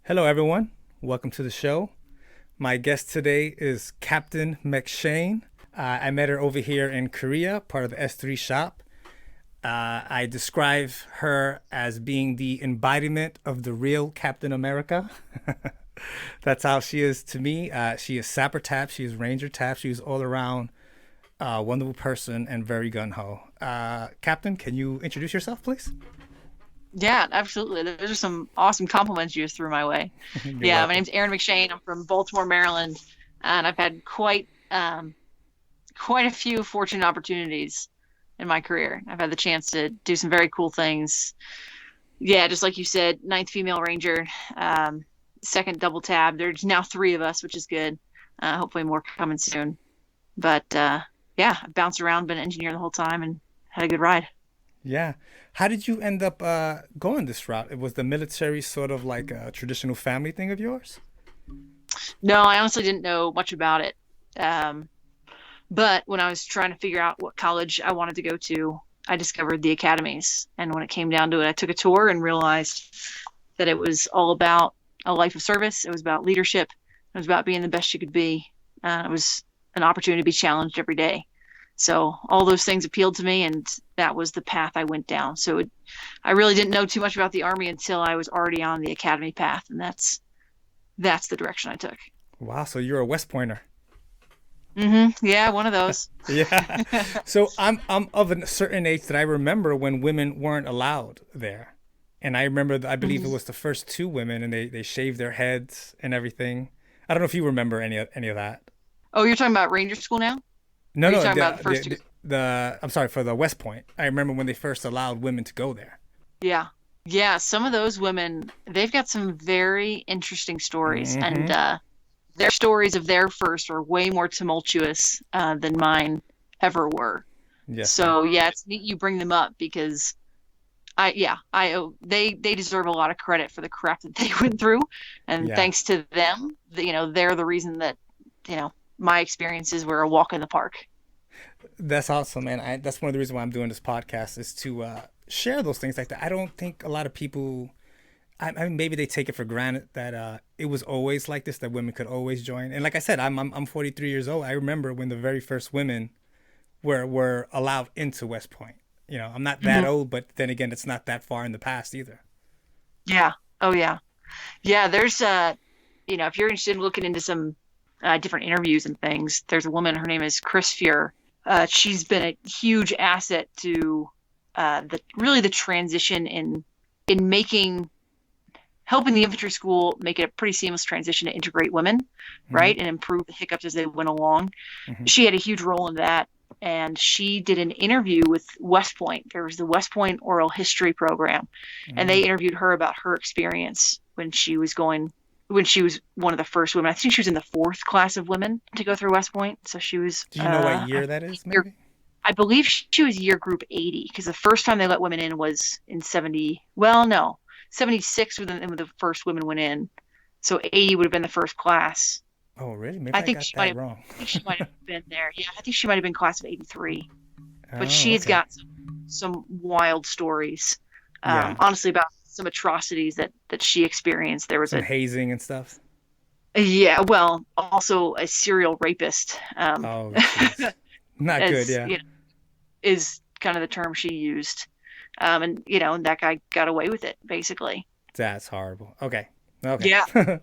Hello, everyone. Welcome to the show. My guest today is Captain McShane. I met her over here in Korea, part of the S3 shop. I describe her as being the embodiment of the real Captain America. That's how she is to me. She is Sapper Tap. She is Ranger Tap. She is all around wonderful person and very gun ho. Captain, can you introduce yourself, please? Yeah, absolutely. Those are some awesome compliments you just threw my way. You're Yeah, my welcome. name's Erin McShane. I'm from Baltimore, Maryland, and I've had quite a few fortunate opportunities in my career. I've had the chance to do some very cool things. Yeah, just like you said, ninth female ranger, second double tab. There's now three of us, which is good. Hopefully more coming soon. But yeah, I've bounced around, been an engineer the whole time, and had a good ride. Yeah. How did you end up going this route? It was the military sort of like a traditional family thing of yours? No, I honestly didn't know much about it. Um, But when I was trying to figure out what college I wanted to go to, I discovered the academies. And when it came down to it, I took a tour and realized that it was all about a life of service. It was about leadership. It was about being the best you could be. It was an opportunity to be challenged every day. So all those things appealed to me, and that was the path I went down. I really didn't know too much about the Army until I was already on the academy path, and that's the direction I took. Wow, so you're a West Pointer. Yeah, one of those. Yeah. So I'm of a certain age that I remember when women weren't allowed there. And I remember I believe it Mhm. was the first two women and they shaved their heads and everything. I don't know if you remember any of that. Oh, you're talking about Ranger School now? Or No, are you no, talking about the first two? the I'm sorry, for the West Point. I remember when they first allowed women to go there. Yeah. Yeah, some of those women, they've got some very interesting stories, and Mm-hmm. their stories of their first are way more tumultuous than mine ever were. Yes, sir. So yeah, it's neat you bring them up because they deserve a lot of credit for the crap that they went through, and Yeah. thanks to them, they're the reason that you know my experiences were a walk in the park. That's awesome, man. That's one of the reasons why I'm doing this podcast is to share those things like that. I don't think a lot of people I mean, maybe they take it for granted that it was always like this, that women could always join. And like I said, I'm 43 years old. I remember when the very first women were allowed into West Point. You know, I'm not that Mhm. old, but then again, it's not that far in the past either. Yeah. Oh yeah. Yeah, there's if you're interested in looking into some different interviews and things, there's a woman. Her name is Chris Fuhr. She's been a huge asset to the transition in making helping the infantry school make it a pretty seamless transition to integrate women, Hmm. right, and improve the hiccups as they went along. Hmm. She had a huge role in that. And she did an interview with West Point. There was the West Point Oral History Program, and they Hmm. interviewed her about her experience when she was one of the first women. I think she was in the fourth class of women to go through West Point. So she was, Do you know what year that is, year, maybe? I believe she was year group 80 because the first time they let women in was in 70. Well, no, 76 when the first women went in. So 80 would have been the first class. Oh, really? Maybe I I think got she might that have. wrong. I think she might have been there. Yeah, I think she might have been class of 83. But Oh, she's okay. got some wild stories, Yeah. honestly, about some atrocities that she experienced. There was Some hazing and stuff. yeah, well, also a serial rapist, Oh, jeez. Not good, as yeah. is kind of the term she used. And that guy got away with it basically. That's horrible. Okay. Okay. Yeah,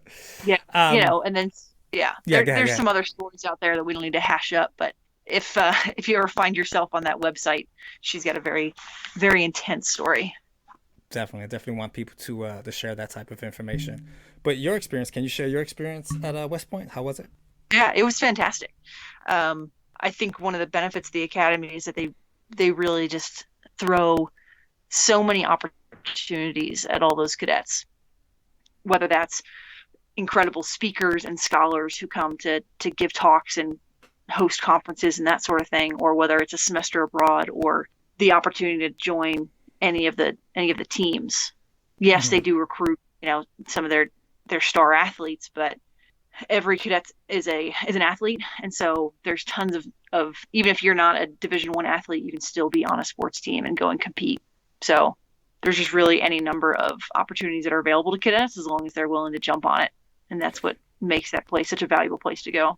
yeah, um, and then yeah, yeah, go ahead, go there's ahead. some other stories out there that we don't need to hash up, but if you ever find yourself on that website, she's got a very, very intense story. Definitely, I definitely want people to share that type of information. But your experience, can you share your experience at West Point? How was it? Yeah, it was fantastic. I think one of the benefits of the academy is that they really just throw so many opportunities at all those cadets, whether that's incredible speakers and scholars who come to give talks and host conferences and that sort of thing, or whether it's a semester abroad or the opportunity to join any of the teams. Yes, Hmm. they do recruit, some of their star athletes, but every cadet is an athlete, and so there's tons of even if you're not a Division I athlete, you can still be on a sports team and go and compete. So there's just really any number of opportunities that are available to cadets as long as they're willing to jump on it. And that's what makes that place such a valuable place to go.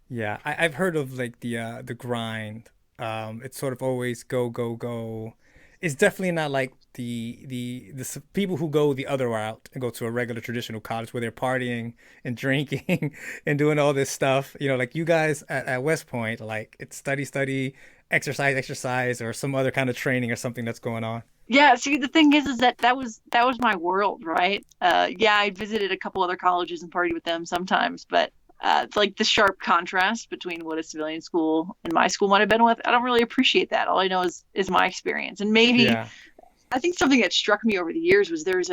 Yeah, I've heard of like the grind. It's sort of always go go go. It's definitely not like people who go the other route and go to a regular traditional college where they're partying and drinking and doing all this stuff. You know, like you guys at West Point, like it's study study, exercise exercise, or some other kind of training or something that's going on. Yeah, see, the thing is that was my world, right? Yeah, I visited a couple other colleges and partied with them sometimes, but it's like the sharp contrast between what a civilian school and my school might have been with. I don't really appreciate that. All I know is my experience, and maybe Yeah. I think something that struck me over the years was there was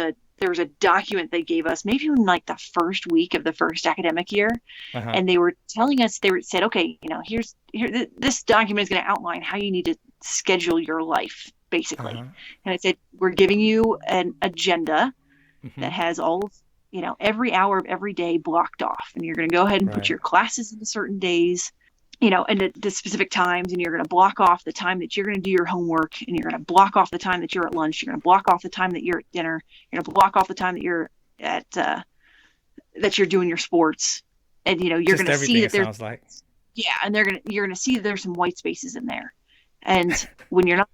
a document they gave us maybe in like the first week of the first academic year, Uh-huh. and they were telling us said, okay, this document is going to outline how you need to schedule your life basically. Uh-huh. And it said we're giving you an agenda Hmm. that has all every hour of every day blocked off, and you're going to go ahead and put Right. your classes into certain days, and the specific times, and you're going to block off the time that you're going to do your homework, and you're going to block off the time that you're at lunch, you're going to block off the time that you're at dinner, you're going to block off the time that you're at that you're doing your sports, and you're Just going to see everything that it there's sounds like. yeah, and you're going to see that there's some white spaces in there, and when you're not,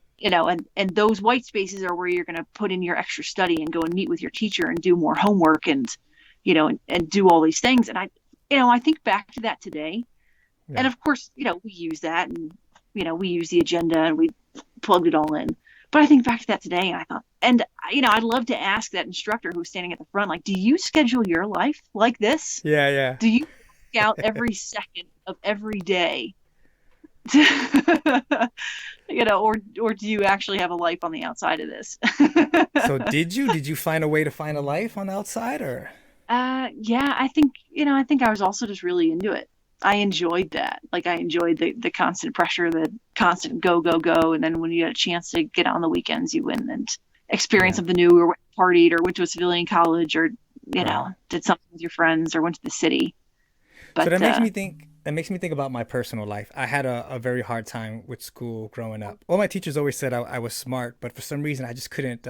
and those white spaces are where you're going to put in your extra study and go and meet with your teacher and do more homework, and and do all these things. And I think back to that today, and Yeah. of course, we use that, and we use the agenda, and we plugged it all in. But I think back to that today, and I thought, and I'd love to ask that instructor who's standing at the front, like, do you schedule your life like this? Yeah, yeah. Do you work out every second of every day? Or do you actually have a life on the outside of this? So did you find a way to find a life on the outside or? Yeah, I think I was also just really into it. I enjoyed that. Like, I enjoyed the constant pressure, the constant go, go, go. And then when you get a chance to get on the weekends, you win and experience Yeah. something new, or partied, or went to a civilian college, or, Right. did something with your friends, or went to the city. So But, that makes me think about my personal life. I had a very hard time with school growing up. All my teachers always said I was smart, but for some reason I just couldn't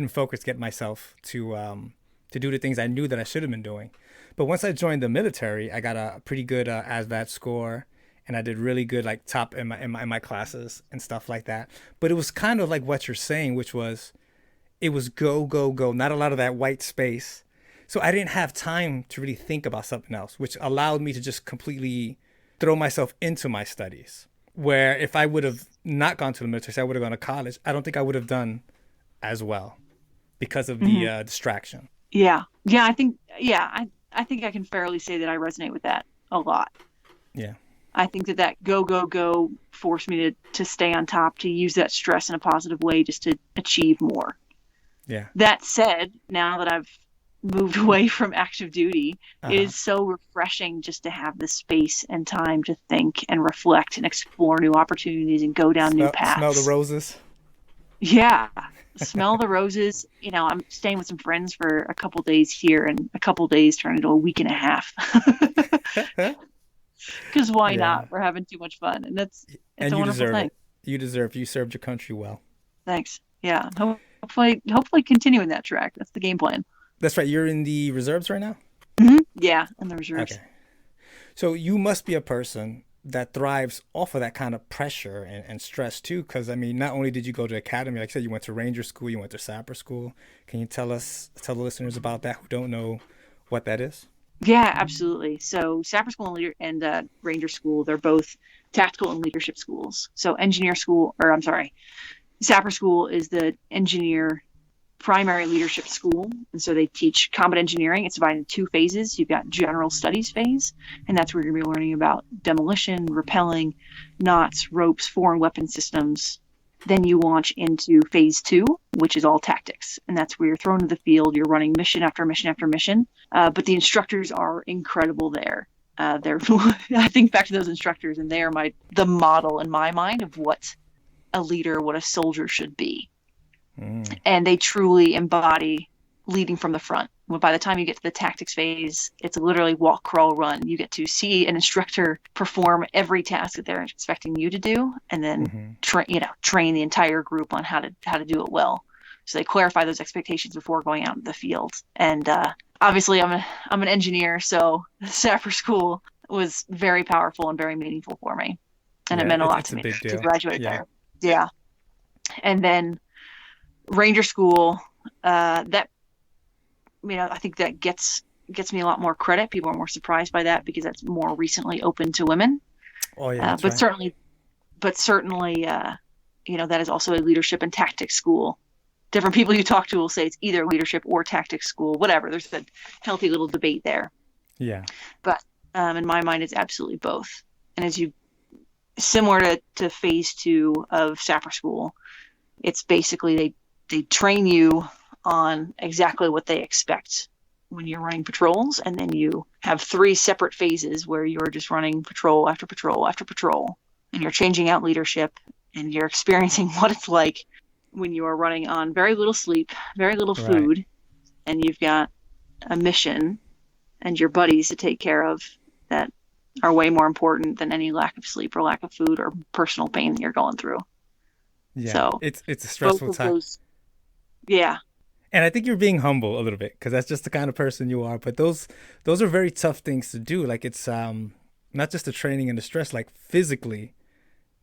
focus, get myself to do the things I knew that I should have been doing. But once I joined the military, I got a pretty good ASVAB score, and I did really good, like top in my classes and stuff like that. But it was kind of like what you're saying, which was it was go go go, not a lot of that white space. So I didn't have time to really think about something else, which allowed me to just completely throw myself into my studies. Where if I would have not gone to the military, say I would have gone to college, I don't think I would have done as well because of the mhm. distraction. Yeah. Yeah, I think I can fairly say that I resonate with that a lot. Yeah. I think that go, go, go forced me to stay on top, to use that stress in a positive way, just to achieve more. Yeah. That said, now that I've moved away from active duty, it Uh-huh. is so refreshing just to have the space and time to think and reflect and explore new opportunities and go down new Smell the paths. roses. Yeah. Smell the roses. I'm staying with some friends for a couple days here, and a couple days turned into a week and a half. Because why Yeah. not? We're having too much fun, and it's And a you wonderful deserve thing. it. You served your country well. Thanks. Yeah. Hopefully continuing that track. That's the game plan. That's right. You're in the reserves right now? Yeah, and the reserves. Okay. So you must be a person that thrives off of that kind of pressure and stress too. Because I mean, not only did you go to academy, like I said, you went to Ranger School, you went to Sapper School. Can you tell the listeners about that who don't know what that is? Yeah, absolutely. So Sapper School and Ranger School, they're both tactical and leadership schools. So engineer school, or I'm sorry, Sapper School is the engineer primary leadership school. And so they teach combat engineering. It's divided into two phases. You've got general studies phase, and that's where you're going to be learning about demolition, rappelling, knots, ropes, foreign weapon systems. Then you launch into phase two, which is all tactics. And that's where you're thrown to the field. You're running mission after mission after mission. But the instructors are incredible there. They're, I think back to those instructors, and they are the model in my mind of what a leader, what a soldier should be. Mm. And they truly embody leading from the front. Well, by the time you get to the tactics phase, it's literally walk, crawl, run. You get to see an instructor perform every task that they're expecting you to do, and then Hmm. train the entire group on how to do it well. So they clarify those expectations before going out in the field. And obviously, I'm an engineer, so Sapper School was very powerful and very meaningful for me, and it Yeah, meant a lot it's to a me big to deal. graduate Yeah. there. Yeah, and then Ranger School, that I think that gets me a lot more credit. People are more surprised by that because that's more recently open to women. Oh yeah, that's But right. certainly, that is also a leadership and tactics school. Different people you talk to will say it's either leadership or tactics school, whatever. There's a healthy little debate there. Yeah. But in my mind, it's absolutely both. And similar to phase 2 of Sapper School, it's basically they train you on exactly what they expect when you're running patrols, and then you have 3 separate phases where you're just running patrol after patrol after patrol, and you're changing out leadership, and you're experiencing what it's like when you are running on very little sleep, very little Right. food, and you've got a mission and your buddies to take care of that are way more important than any lack of sleep or lack of food or personal pain that you're going through. Yeah. So It's a both stressful of time. those, yeah, And I think you're being humble a little bit because that's just the kind of person you are. But those are very tough things to do. Like it's not just the training and the stress, like physically hmm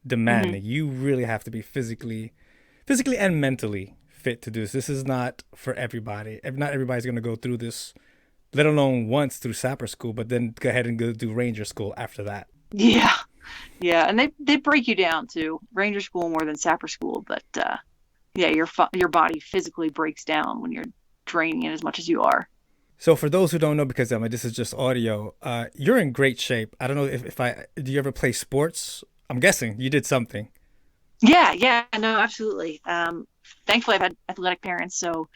demanding. You really have to be physically and mentally fit to do this. This is not for everybody. Not everybody's gonna go through this, let alone once through Sapper School, but then go ahead and go do Ranger School after that. yeah, yeah, and they break you down too. Ranger School more than Sapper School, but yeah, your body physically breaks down when you're draining it as much as you are. So for those who don't know, because I mean this is just audio, you're in great shape. I don't know if I do you ever play sports? I'm guessing you did something. Yeah, yeah, no, absolutely. Thankfully, I've had athletic parents. So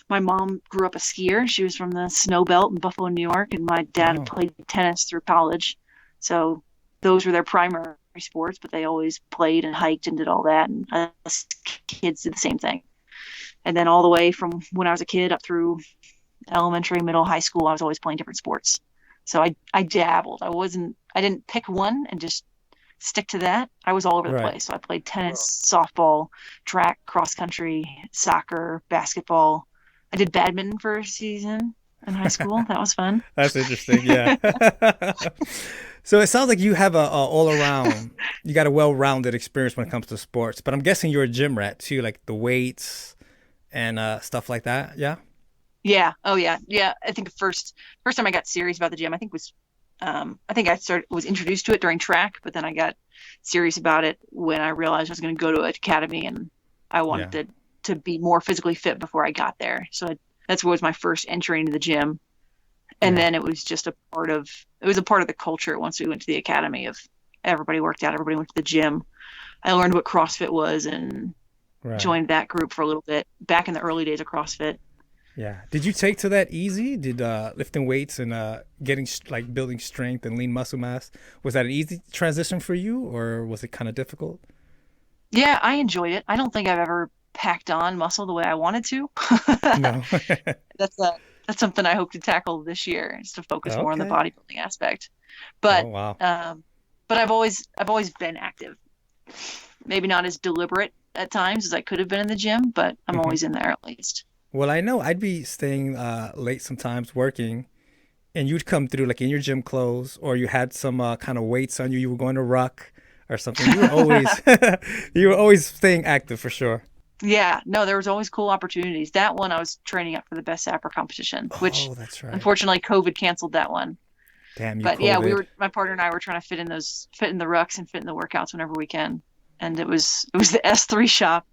my mom grew up a skier. She was from the snow belt in Buffalo, New York, and my dad Oh, played tennis through college. So those were their primary sports, but they always played and hiked and did all that. And us kids did the same thing. And then all the way from when I was a kid up through elementary, middle, high school, I was always playing different sports. So I dabbled. I didn't pick one and just stick to that. I was all over the right. place. So I played tennis, softball, track, cross country, soccer, basketball. I did badminton for a season in high school. That was fun. That's interesting. Yeah. So it sounds like you have a all around, you got a well rounded experience when it comes to sports. But I'm guessing you're a gym rat too, like the weights and stuff like that. Yeah. Yeah. Oh yeah. Yeah. I think first time I got serious about the gym, I think I was introduced to it during track, but then I got serious about it when I realized I was going to go to an academy, and I wanted Yeah. to be more physically fit before I got there. So that's what was my first entry into the gym. And Yeah. then it was a part of the culture once we went to the academy of everybody worked out, everybody went to the gym. I learned what CrossFit was and Right. joined that group for a little bit back in the early days of CrossFit. Yeah. Did you take to that easy? Did lifting weights and getting like building strength and lean muscle mass, was that an easy transition for you or was it kind of difficult? Yeah, I enjoyed it. I don't think I've ever packed on muscle the way I wanted to. No. that's a that's something I hope to tackle this year, is to focus more on the Okay. bodybuilding aspect. Oh But wow. I've always been active. Maybe not as deliberate at times as I could have been in the gym, but I'm Hmm. always in there at least. Well, I know I'd be staying late sometimes working, and you'd come through like in your gym clothes, or you had some kind of weights on you. You were going to ruck or something. You were always you were always staying active for sure. Yeah, no, there was always cool opportunities. That one I was training up for the best sapper competition, which Oh, that's right. unfortunately COVID canceled that one. Damn you, But yeah, COVID. my partner and I were trying to fit in the rucks and fit in the workouts whenever we can. And it was the S3 shop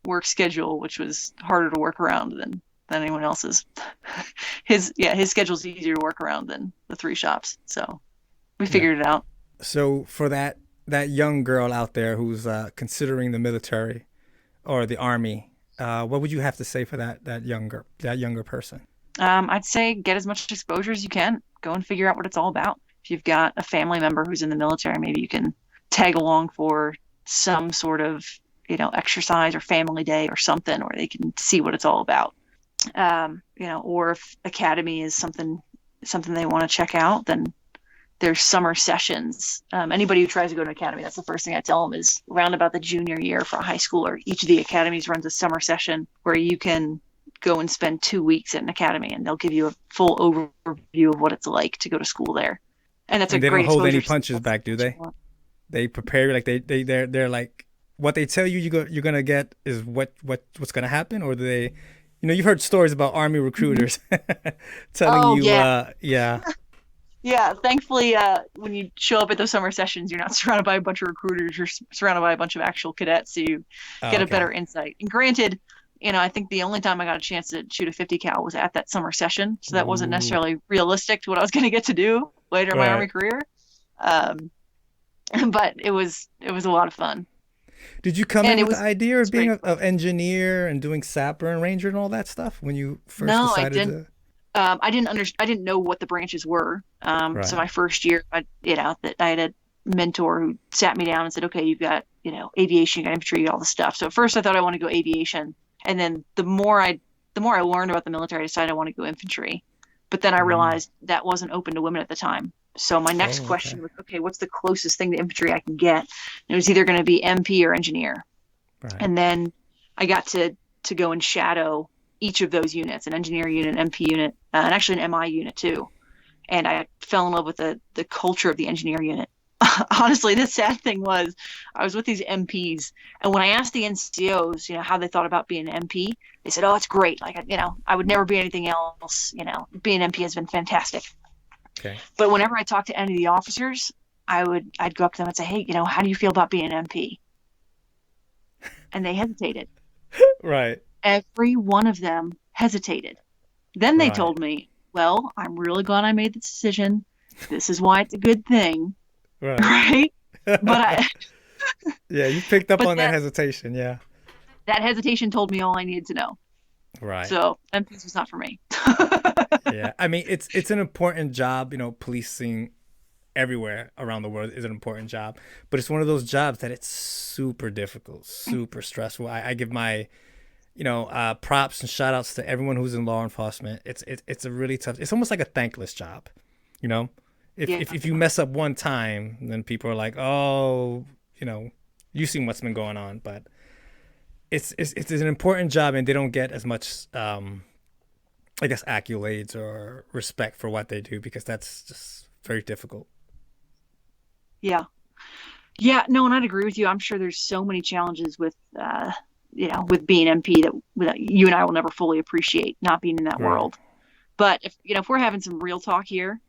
work schedule, which was harder to work around than anyone else's. His schedule's easier to work around than the 3 shops. So we Yeah. figured it out. So for that young girl out there who's considering the military or the army, what would you have to say for that younger person? I'd say get as much exposure as you can. Go and figure out what it's all about. If you've got a family member who's in the military, maybe you can tag along for some sort of, exercise or family day or something where they can see what it's all about. Or if academy is something they want to check out, then there's summer sessions. Anybody who tries to go to an academy, that's the first thing I tell them is around about the junior year for a high schooler, each of the academies runs a summer session where you can go and spend 2 weeks at an academy, and they'll give you a full overview of what it's like to go to school there. And that's a And they don't great hold any exposure. punches back, do they? They prepare you like they're like what they tell you you're gonna get is what's gonna happen, or do they, you've heard stories about army recruiters telling Oh you, yeah, yeah, yeah. Thankfully, when you show up at those summer sessions, you're not surrounded by a bunch of recruiters. You're surrounded by a bunch of actual cadets, so you oh, get a okay, better insight. And granted, I think the only time I got a chance to shoot a 50 cal was at that summer session, so that wasn't ooh, necessarily realistic to what I was going to get to do later in my Army right. career. Um, but it was a lot of fun, Did you come and in it with the was idea of it's being great a fun. engineer and doing sapper and ranger and all that stuff when you first No, I decided didn't. to? I didn't know what the branches were. So Right. my first year, that I had a mentor who sat me down and said, "Okay, you've got aviation, you got infantry, you got all the stuff." So at first, I thought I wanted to go aviation, and then the more I learned about the military, I decided I want to go infantry. But then I Mm. realized that wasn't open to women at the time. So my next Oh, okay. question was, okay, what's the closest thing to infantry I can get? And it was either going to be MP or engineer. Right. And then I got to go and shadow each of those units, an engineer unit, an MP unit, and actually an MI unit too. And I fell in love with the culture of the engineer unit. Honestly, the sad thing was I was with these MPs, and when I asked the NCOs, how they thought about being an MP, they said, "Oh, it's great. Like, I would never be anything else. Being an MP has been fantastic." Okay. But whenever I talked to any of the officers, I'd go up to them and say, "Hey, how do you feel about being an MP?" And they hesitated. Right. Every one of them hesitated. Then they Right. told me, "Well, I'm really glad I made the decision. This is why it's a good thing." Right. Right? But I Yeah, you picked up but on that that hesitation. Yeah. that hesitation told me all I needed to know. Right. So MPs was not for me. Yeah. I mean, it's an important job. Policing everywhere around the world is an important job, but it's one of those jobs that it's super difficult, super stressful. I give my props and shout outs to everyone who's in law enforcement. It's a really tough. It's almost like a thankless job. You know, if Yeah. if if you mess up one time, then people are like, oh, you've seen what's been going on. But it's an important job, and they don't get as much, I guess, accolades or respect for what they do because that's just very difficult. Yeah. Yeah, no, and I'd agree with you. I'm sure there's so many challenges with being MP that you and I will never fully appreciate not being in that Right. world. But if we're having some real talk here,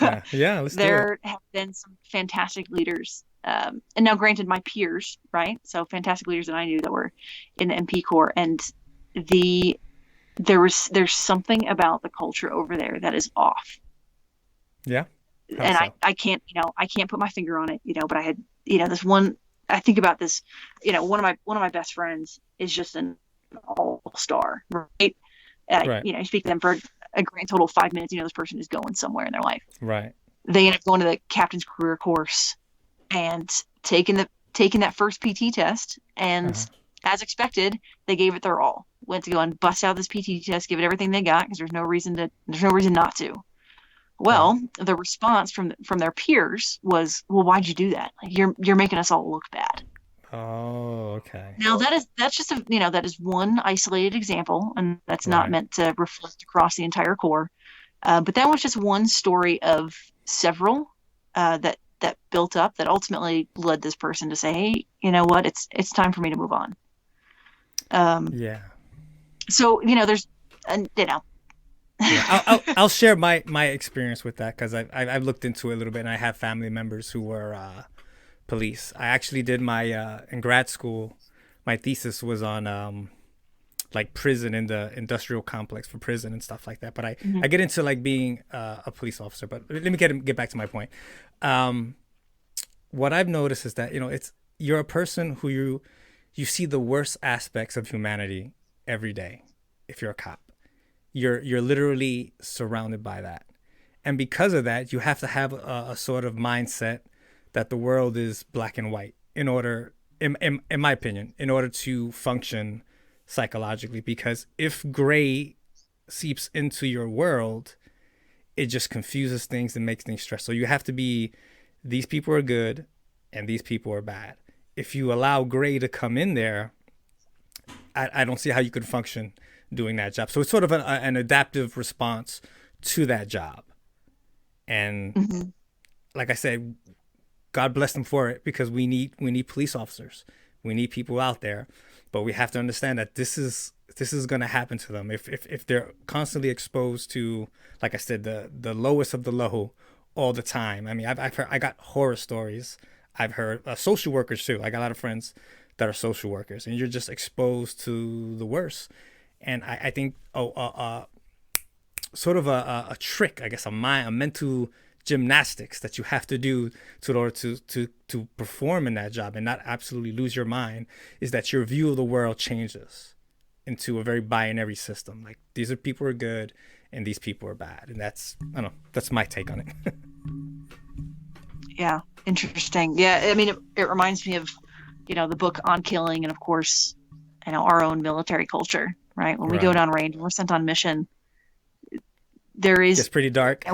Yeah. Yeah. Let's do it. there have been some fantastic leaders. And now, granted, my peers, right? So fantastic leaders that I knew that were in the MP Corps, and the there's something about the culture over there that is off. Yeah. How And I, so? I can't, I can't put my finger on it, but I had, this one, I think about this, one of my best friends is just an all-star, right? Right. You speak to them for a grand total of 5 minutes, this person is going somewhere in their life. Right. They end up going to the captain's career course and taking that first PT test, and Uh-huh. as expected, they gave it their all. Went to go and bust out this PT test, give it everything they got because there's no reason not to. Right. Well, the response from their peers was, "Well, why'd you do that? Like you're making us all look bad." Oh, okay. Now that's just that is one isolated example, and that's not Right. meant to reflect across the entire Corps. But that was just one story of several that built up that ultimately led this person to say, "Hey, you know what? It's time for me to move on." Um, Yeah. so there's, and Yeah. I'll share my experience with that because I've looked into it a little bit and I have family members who were police. I actually did my in grad school. My thesis was on like prison in the industrial complex for prison and stuff like that. But I Mhm. get into like being a police officer. But let me get back to my point. Um, what I've noticed is that you're a person who you see the worst aspects of humanity every day. If you're a cop, you're literally surrounded by that, and because of that, you have to have a sort of mindset that the world is black and white in order, in my opinion, in order to function psychologically. Because if gray seeps into your world, it just confuses things and makes things stress. So you have to be, these people are good and these people are bad. If you allow gray to come in there, I don't see how you could function doing that job. So it's sort of an adaptive response to that job. And Mm-hmm. like I said, God bless them for it, because we need police officers. We need people out there, but we have to understand that this is going to happen to them if they're constantly exposed to, like I said, the lowest of the low all the time. I mean, I've heard, I got horror stories. I've heard social workers too. I got a lot of friends that are social workers, and you're just exposed to the worst. And I think sort of a trick, I guess, a mental gymnastics that you have to do in order to perform in that job and not absolutely lose your mind, is that your view of the world changes into a very binary system. Like, these are people who are good and these people are bad. And that's, I don't know, that's my take on it. Yeah, interesting. Yeah, I mean, it reminds me of, the book On Killing, and of course, our own military culture, right? When we go Right. down range, we're sent on mission. There is, It's pretty dark.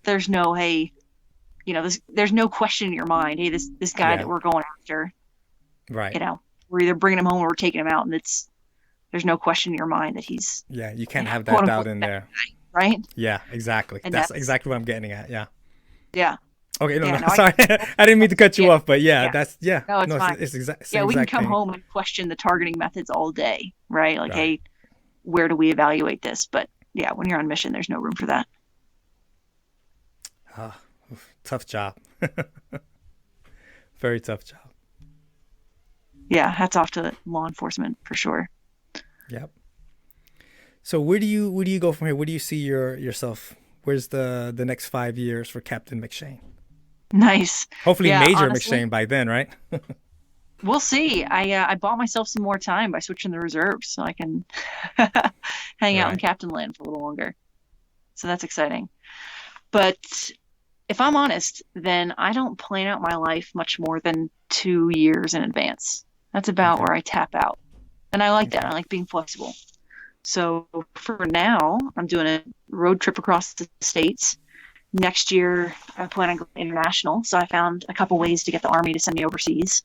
there's no, hey, there's no question in your mind. Hey, this guy Yeah. that we're going after, Right. we're either bringing him home or we're taking him out, and there's no question in your mind that he's, Yeah. You can't have quote that doubt unquote, in there. right? Yeah, exactly. And That's that's, exactly what I'm getting at. Yeah. yeah, Okay. No, yeah, no, no, sorry. I didn't mean to cut you yeah, off, but yeah, yeah, no, it's no, fine. it's exact, Yeah, same we can exact come thing. home and question the targeting methods all day, right? Like, Right. hey, where do we evaluate this? But yeah, when you're on mission, there's no room for that. Ah, tough job. Very tough job. Yeah, hats off to law enforcement for sure. Yep. So where do you go from here? Where do you see yourself? Where's the next 5 years for Captain McShane? Nice. Hopefully Yeah, Major honestly, McShane by then, right? we'll see. I bought myself some more time by switching the reserves so I can hang out in Right. Captain Land for a little longer. So that's exciting. But if I'm honest, then I don't plan out my life much more than 2 years in advance. That's about Okay. where I tap out. And I like that. Okay. I like being flexible. So for now, I'm doing a road trip across the states. Next year, I plan on going international. So I found a couple ways to get the Army to send me overseas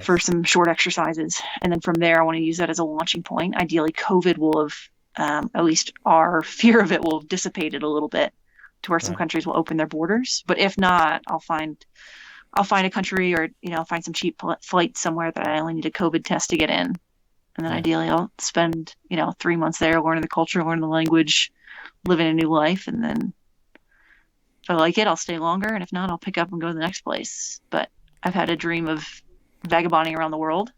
for Nice. some short exercises. And then from there, I want to use that as a launching point. Ideally, COVID will have, at least our fear of it will have dissipated a little bit to where some Right. countries will open their borders. But if not, I'll find a country, or I'll find some cheap flight somewhere that I only need a COVID test to get in. And then Yeah. ideally I'll spend, 3 months there learning the culture, learning the language, living a new life. And then if I like it, I'll stay longer. And if not, I'll pick up and go to the next place. But I've had a dream of vagabonding around the world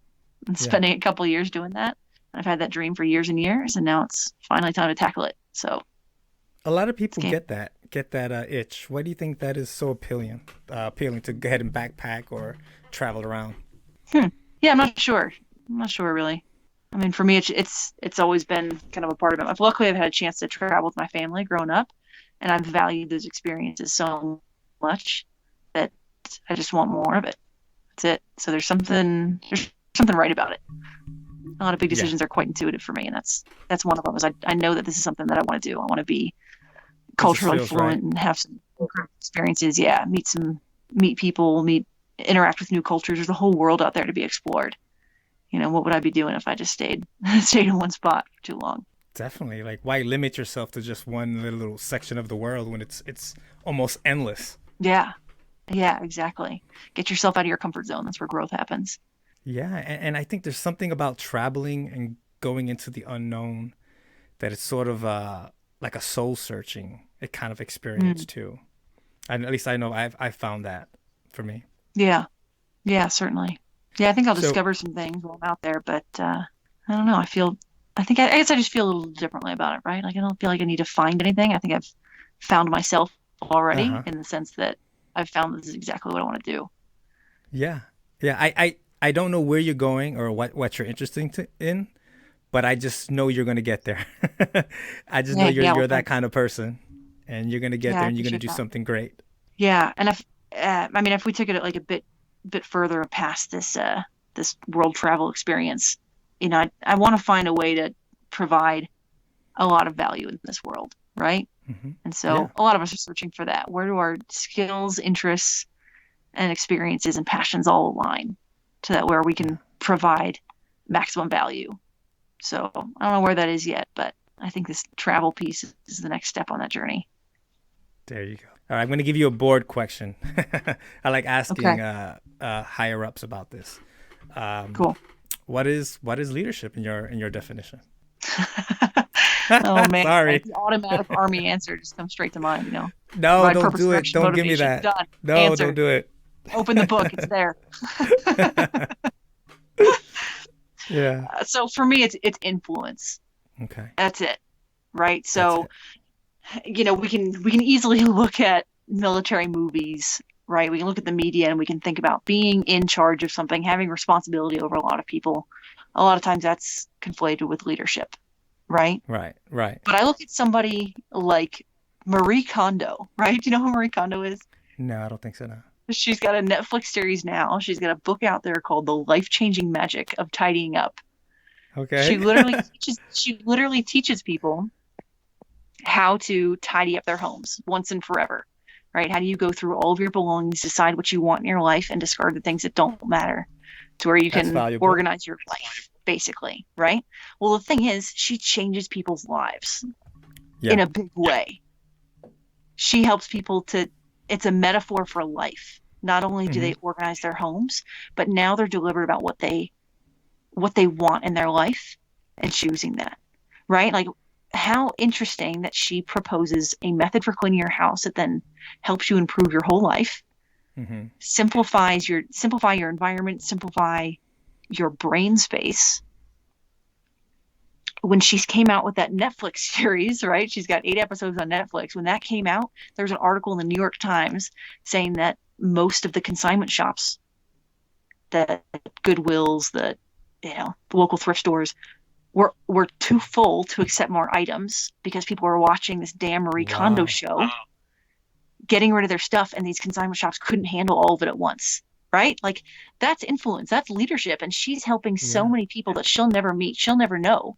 and Yeah. spending a couple of years doing that. I've had that dream for years and years, and now it's finally time to tackle it. So A lot of it's people game. get that itch. Why do you think that is so appealing to go ahead and backpack or travel around? Hmm. Yeah, I'm not sure. I'm not sure really. I mean, for me, it's always been kind of a part of it. Luckily, I've had a chance to travel with my family growing up, and I've valued those experiences so much that I just want more of it. That's it. So there's something right about it. A lot of big Yeah. decisions are quite intuitive for me, and that's one of them. Is I know that this is something that I want to do. I want to be It just culturally feels right. fluent and have some experiences. Yeah, meet people, interact with new cultures. There's a whole world out there to be explored. What would I be doing if I just stayed stayed in one spot for too long? Definitely. Like, why limit yourself to just one little section of the world when it's almost endless? Yeah, yeah, exactly. Get yourself out of your comfort zone. That's where growth happens. Yeah, and I think there's something about traveling and going into the unknown that it's sort of like a soul searching kind of experience Mm. too. And at least I know I've found that for me. Yeah, yeah, certainly. Yeah, I think I'll So, discover some things while I'm out there, but I don't know. I guess I just feel a little differently about it, right? Like I don't feel like I need to find anything. I think I've found myself already uh-huh. in the sense that I've found this is exactly what I want to do. Yeah. Yeah, I don't know where you're going or what you're interested in, but I just know you're going to get there. I just know Yeah, yeah. Well, you're that thanks. kind of person, and you're going to get Yeah, I there and you're going to appreciate do that. something great. Yeah, and if we took it like a bit further past this world travel experience, I want to find a way to provide a lot of value in this world, right? Hmm. And Yeah. so a lot of us are searching for that. Where do our skills, interests, and experiences and passions all align to that where we Yeah. can provide maximum value? So I don't know where that is yet, but I think this travel piece is the next step on that journey. There you go. All right, I'm going to give you a board question. I like Okay, asking higher ups about this. Um, cool. what is leadership in your definition? Oh man, like Sorry. the automatic army answer just comes straight to mind, No, Provide don't purpose, do it. direction, Don't give me motivation. that. Done. No, don't Answer. do it. Open the book. It's there. Yeah. So for me, it's influence. Okay. That's it, right? That's So it. we can easily look at military movies, right? We can look at the media and we can think about being in charge of something, having responsibility over a lot of people. A lot of times that's conflated with leadership, right? Right. Right. But I look at somebody like Marie Kondo, right? Do you know who Marie Kondo is? No, I don't think so. No. She's got a Netflix series now. She's got a book out there called The Life-Changing Magic of Tidying Up. Okay. She literally teaches people how to tidy up their homes once and forever, right? How do you go through all of your belongings, decide what you want in your life, and discard the things that don't matter to where you That's can valuable. organize your life, basically, right? Well, the thing is, she changes people's lives in Yeah. a big way. She helps people it's a metaphor for life. Not only do Hmm. they organize their homes, but now they're deliberate about what they want in their life and choosing that, right? Like how interesting that she proposes a method for cleaning your house that then helps you improve your whole life, Hmm. simplify your environment, simplify your brain space. When she came out with that Netflix series, right? She's got 8 episodes on Netflix. When that came out, there was an article in the New York Times saying that most of the consignment shops, the Goodwills, the local thrift stores were too full to accept more items because people were watching this damn Marie Kondo Wow. show, getting rid of their stuff, and these consignment shops couldn't handle all of it at once. Right? Like that's influence, that's leadership, and she's helping so Yeah. many people that she'll never meet, she'll never know,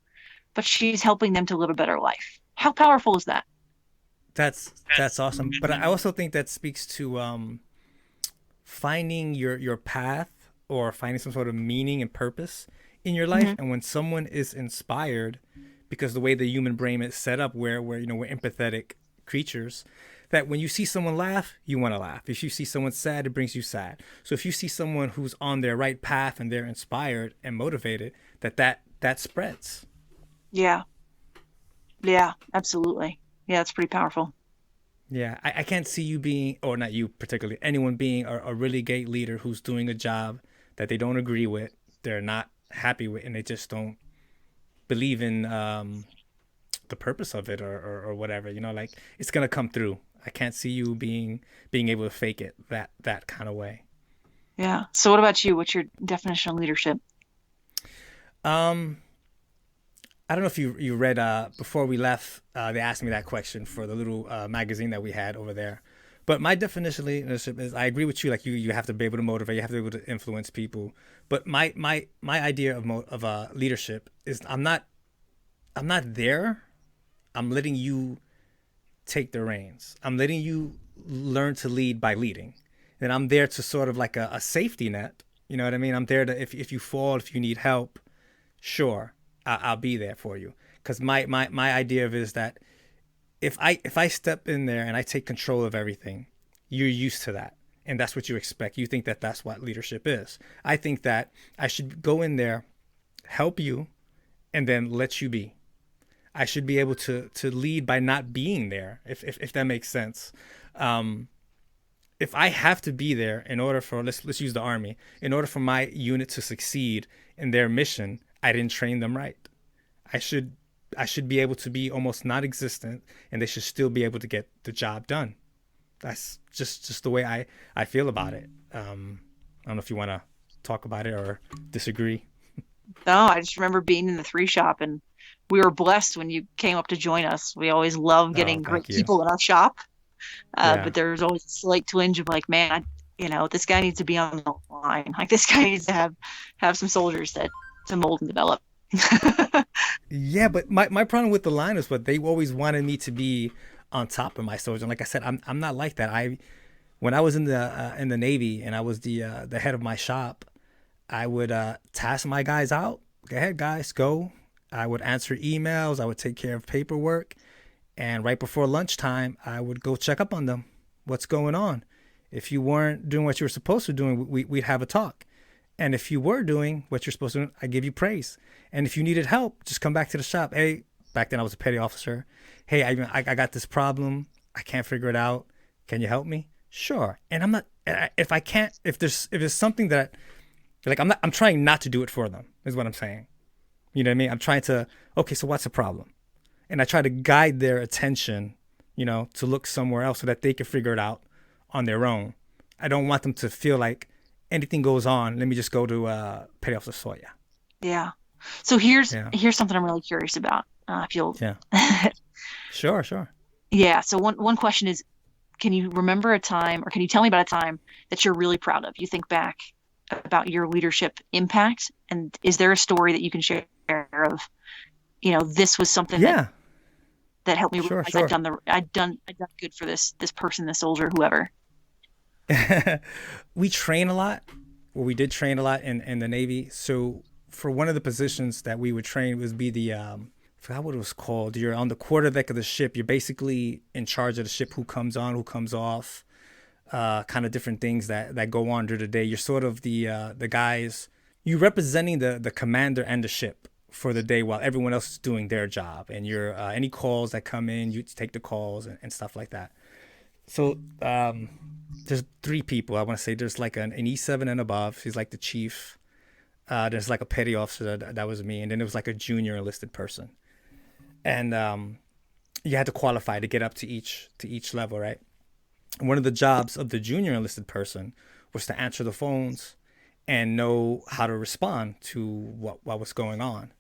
but she's helping them to live a better life. How powerful is that? That's awesome. But I also think that speaks to finding your path or finding some sort of meaning and purpose in your life. Mm-hmm. And when someone is inspired, because the way the human brain is set up, where we're empathetic creatures, that when you see someone laugh, you want to laugh. If you see someone sad, it brings you sad. So if you see someone who's on their right path and they're inspired and motivated, that spreads. Yeah. Yeah, absolutely. Yeah, it's pretty powerful. Yeah, I can't see you being, or not you particularly, anyone being a really great leader who's doing a job that they don't agree with, they're not happy with, and they just don't believe in the purpose of it or whatever. Like it's gonna come through. I can't see you being able to fake it that kind of way. Yeah. So what about you? What's your definition of leadership? Um, I don't know if you read before we left. They asked me that question for the little magazine that we had over there. But my definition of leadership is I agree with you. Like you have to be able to motivate. You have to be able to influence people. But my idea of leadership is I'm not there. I'm letting you take the reins. I'm letting you learn to lead by leading. And I'm there to sort of like a safety net. You know what I mean? I'm there to if you fall, if you need help, sure, I'll be there for you. Because my idea of it is that if I step in there and I take control of everything, you're used to that, and that's what you expect. You think that that's what leadership is. I think that I should go in there, help you, and then let you be. I should be able to lead by not being there, if that makes sense. Um, if I have to be there in order for let's use the army, in order for my unit to succeed in their mission, I didn't train them right. I should I should be able to be almost non-existent, and they should still be able to get the job done. That's just the way I feel about it. I don't know if you want to talk about it or disagree. No, I just remember being in the three shop, and we were blessed when you came up to join us. We always love Oh, getting great thank you. people in our shop. Yeah. But there's always a slight twinge of like, man, this guy needs to be on the line. Like this guy needs to have some soldiers that to mold and develop. Yeah, but my problem with the line is what they always wanted me to be on top of my soldier. And like I said, I'm not like that. I When I was in the Navy and I was the head of my shop, I would task my guys out. Go ahead, guys, go. I would answer emails. I would take care of paperwork, and right before lunchtime, I would go check up on them. What's going on? If you weren't doing what you were supposed to do, we'd have a talk. And if you were doing what you're supposed to do, I give you praise. And if you needed help, just come back to the shop. Hey, back then I was a petty officer. Hey, I got this problem. I can't figure it out. Can you help me? Sure. And I'm not, if I can't, if there's something that, like, I'm trying not to do it for them, is what I'm saying. You know what I mean? I'm trying to, okay, so what's the problem? And I try to guide their attention, to look somewhere else so that they can figure it out on their own. I don't want them to feel like anything goes on, let me just go to Petty Officer Sawyer. Yeah. So here's Yeah. here's something I'm really curious about. If you'll, Yeah. Sure, sure. yeah. So one question is, can you remember a time, or can you tell me about a time that you're really proud of? You think back about your leadership impact, and is there a story that you can share of, this was something that Yeah. helped me Sure, realize sure. I'd done good for this person, this soldier, whoever. We train a lot. Well, we did train a lot in the Navy. So for one of the positions that we would train was be I forgot what it was called. You're on the quarterdeck of the ship. You're basically in charge of the ship, who comes on, who comes off, kind of different things that go on during the day. You're sort of the guys, you representing the commander and the ship for the day while everyone else is doing their job. And you're any calls that come in, you take the calls and stuff like that. So there's three people. I want to say there's like an E7 and above. He's like the chief. There's like a petty officer. That was me. And then there was like a junior enlisted person. And you had to qualify to get up to each level, right? One of the jobs of the junior enlisted person was to answer the phones and know how to respond to what was going on.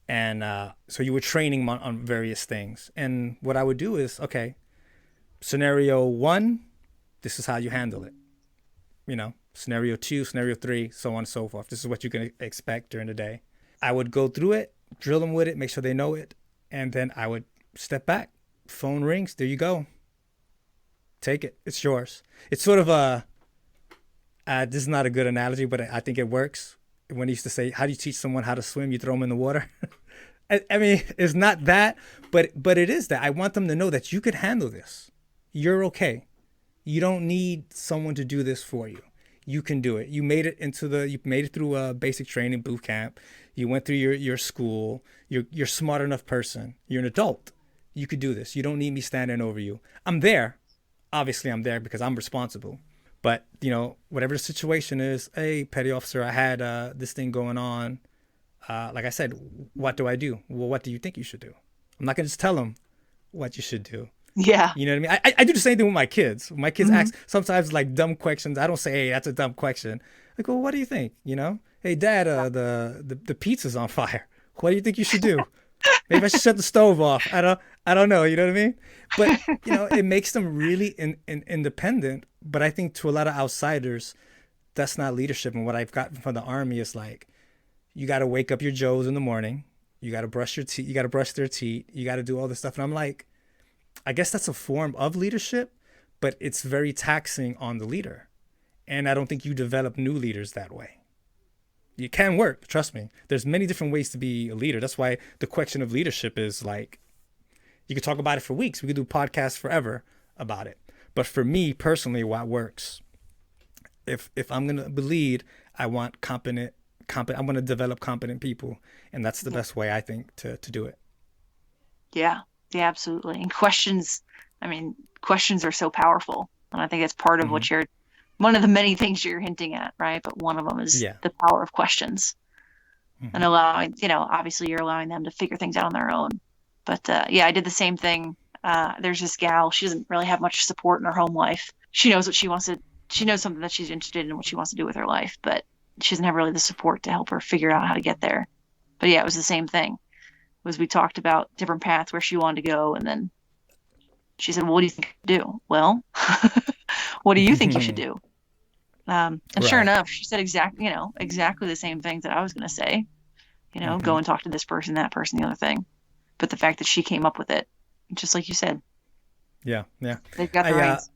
And so you were training on various things. And what I would do is, okay, scenario one, this is how you handle it. Scenario two, scenario three, so on and so forth. This is what you can expect during the day. I would go through it, drill them with it, make sure they know it, and then I would step back. Phone rings. There you go. Take it. It's yours. It's sort of this is not a good analogy, but I think it works. When he used to say, how do you teach someone how to swim? You throw them in the water. I mean, it's not that, but it is that. I want them to know that you could handle this. You're okay. You don't need someone to do this for you. You can do it. You made it through a basic training boot camp. You went through your school. You're a smart enough person. You're an adult. You could do this. You don't need me standing over you. I'm there. Obviously, I'm there because I'm responsible. But, whatever the situation is, hey, petty officer, I had this thing going on. Like I said, what do I do? Well, what do you think you should do? I'm not going to just tell them what you should do. Yeah. You know what I mean? I do the same thing with my kids. My kids Mm-hmm. ask sometimes like dumb questions. I don't say, hey, that's a dumb question. I go, what do you think? Hey, Dad, the pizza's on fire. What do you think you should do? Maybe I should shut the stove off. I don't know. You know what I mean? But it makes them really independent. But I think to a lot of outsiders, that's not leadership. And what I've gotten from the Army is like, you got to wake up your Joes in the morning. You got to brush your teeth. You got to brush their teeth. You got to do all this stuff. And I'm like, I guess that's a form of leadership, but it's very taxing on the leader. And I don't think you develop new leaders that way. You can work, trust me. There's many different ways to be a leader. That's why the question of leadership is like, you could talk about it for weeks. We could do podcasts forever about it. But for me personally, what works, if I'm going to lead, I want competent. I want to develop competent people. And that's the best way, I think, to do it. Yeah. Yeah, absolutely. And questions are so powerful. And I think that's part of Mm-hmm. one of the many things you're hinting at, right? But one of them is Yeah. the power of questions, and Mm-hmm. allowing, obviously you're allowing them to figure things out on their own. But yeah, I did the same thing. There's this gal, she doesn't really have much support in her home life. She knows she knows something that she's interested in, what she wants to do with her life, but she doesn't have really the support to help her figure out how to get there. But yeah, it was the same thing. Was we talked about different paths where she wanted to go, and then she said, well, what do you think I should do? Well, what do you think you should do? And sure Right. enough, she said exactly the same things that I was going to say. go Hmm. and talk to this person, that person, the other thing. But the fact that she came up with it, just like you said, Yeah, yeah. they've got the I reins.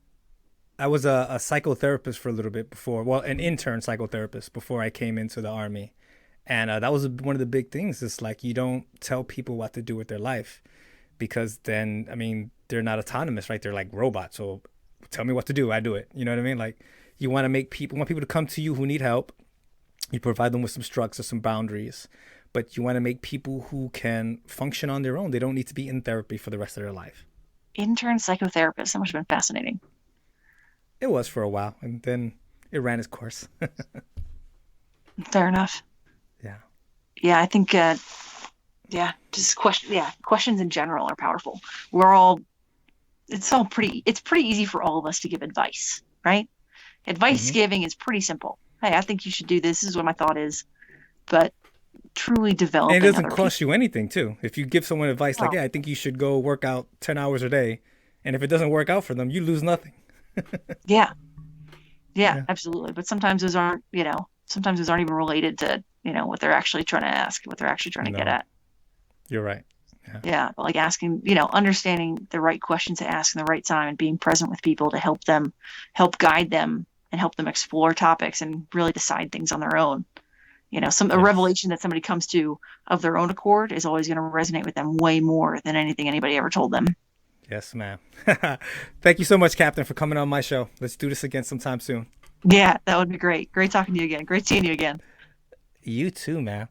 I was a psychotherapist for a little bit before, well, an intern psychotherapist before I came into the army, and that was one of the big things. Is like you don't tell people what to do with their life because then, I mean, they're not autonomous, right? They're like robots. So tell me what to do, I do it. You know what I mean? Like you want people to come to you who need help. You provide them with some structures, some boundaries, but you want to make people who can function on their own. They don't need to be in therapy for the rest of their life. Intern psychotherapist, that must have been fascinating. It was for a while, and then it ran its course. Fair enough. Yeah. Yeah, I think, yeah, questions in general are powerful. We're all, it's pretty easy for all of us to give advice, right? Advice Hmm. giving is pretty simple. Hey, I think you should do this. This is what my thought is. But truly And it developing doesn't other cost people. you anything, too. If you give someone advice like, Well, yeah, I think you should go work out 10 hours a day, and if it doesn't work out for them, you lose nothing. yeah, yeah, Yeah. absolutely. But sometimes those aren't even related to, what they're actually trying to ask, what they're actually trying to get No, at. you're right. Yeah. Yeah, but like asking, understanding the right questions to ask in the right time and being present with people to help guide them and help them explore topics and really decide things on their own. A Yes. revelation that somebody comes to of their own accord is always going to resonate with them way more than anything anybody ever told them. Yes, ma'am. Thank you so much, Captain, for coming on my show. Let's do this again sometime soon. Yeah, that would be great. Great talking to you again. Great seeing you again. You too, ma'am.